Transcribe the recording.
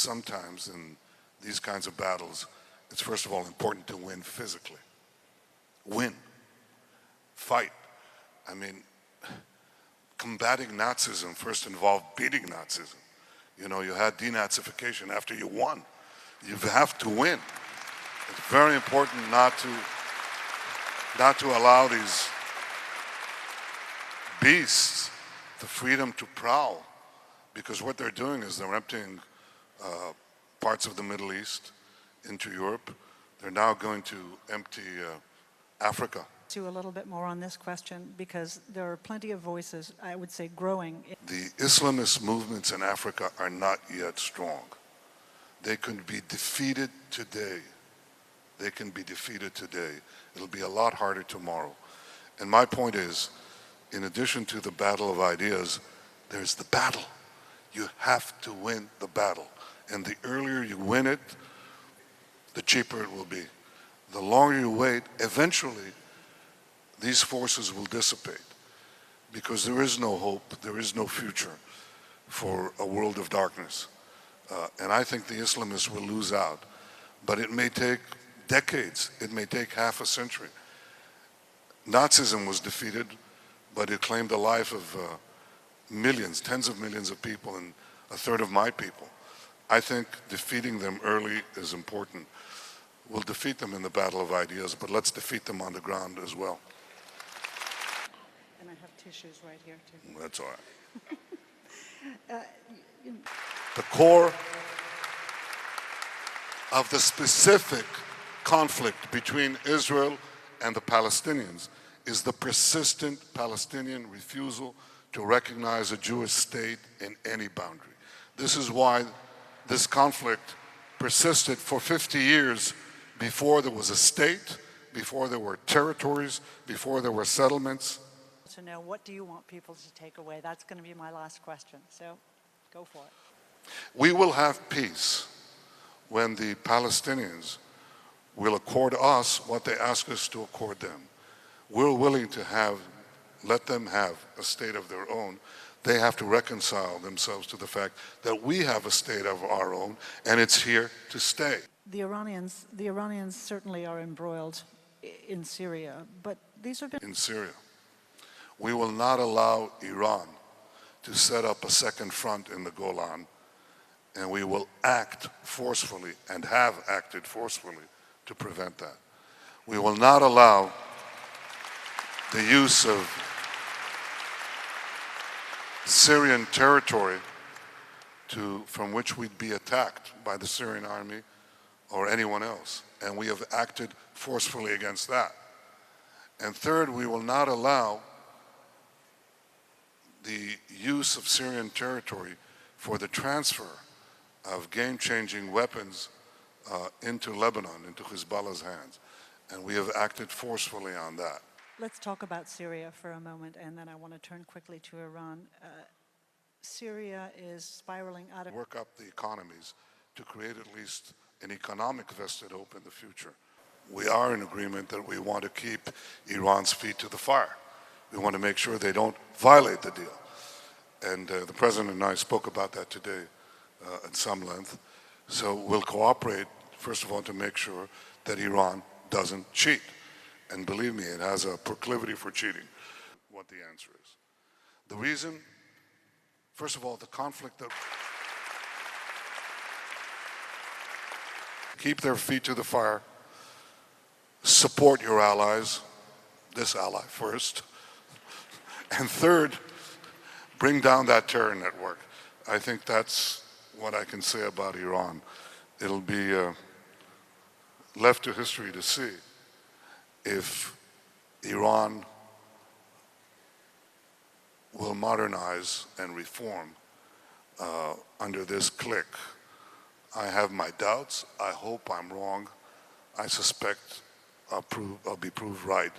sometimes in these kinds of battles, it's first of all important to win physically. Win. Fight. I mean, combating Nazism first involved beating Nazism. You know, you had denazification after you won. You have to win. It's very important not to allow these beasts the freedom to prowl, because what they're doing is they're emptying parts of the Middle East into Europe. They're now going to empty Africa. A little bit more on this question, because there are plenty of voices, I would say, growing. The Islamist movements in Africa are not yet strong. They can be defeated today. They can be defeated today. It'll be a lot harder tomorrow. And my point is, in addition to the battle of ideas, there's the battle. You have to win the battle. And the earlier you win it, the cheaper it will be. The longer you wait, eventually, these forces will dissipate, because there is no hope, there is no future for a world of darkness. And I think the Islamists will lose out. But it may take decades, it may take half a century. Nazism was defeated, but it claimed the life of millions, tens of millions of people, and a third of my people. I think defeating them early is important. We'll defeat them in the battle of ideas, but let's defeat them on the ground as well. And I have tissues right here, too. That's all right. The core of the specific conflict between Israel and the Palestinians is the persistent Palestinian refusal to recognize a Jewish state in any boundary. This is why this conflict persisted for 50 years before there was a state, before there were territories, before there were settlements. To know, what do you want people to take away? That's going to be my last question, so go for it. We will have peace when the Palestinians will accord us what they ask us to accord them. We're willing to let them have a state of their own. They have to reconcile themselves to the fact that we have a state of our own, and it's here to stay. The Iranians certainly are embroiled in Syria, but these have been... In Syria. We will not allow Iran to set up a second front in the Golan, and we will act forcefully and have acted forcefully to prevent that. We will not allow the use of Syrian territory from which we'd be attacked by the Syrian army or anyone else, and we have acted forcefully against that. And third, we will not allow the use of Syrian territory for the transfer of game-changing weapons into Lebanon, into Hezbollah's hands. And we have acted forcefully on that. Let's talk about Syria for a moment, and then I want to turn quickly to Iran. Syria is spiraling out of... Work up the economies to create at least an economic vested hope in the future. We are in agreement that we want to keep Iran's feet to the fire. We want to make sure they don't violate the deal. And the President and I spoke about that today at some length. So we'll cooperate, first of all, to make sure that Iran doesn't cheat. And believe me, it has a proclivity for cheating, what the answer is. The reason, first of all, the conflict that... Keep their feet to the fire, support your allies, this ally first, and third, bring down that terror network. I think that's what I can say about Iran. It'll be left to history to see if Iran will modernize and reform under this clique. I have my doubts. I hope I'm wrong. I suspect I'll be proved right.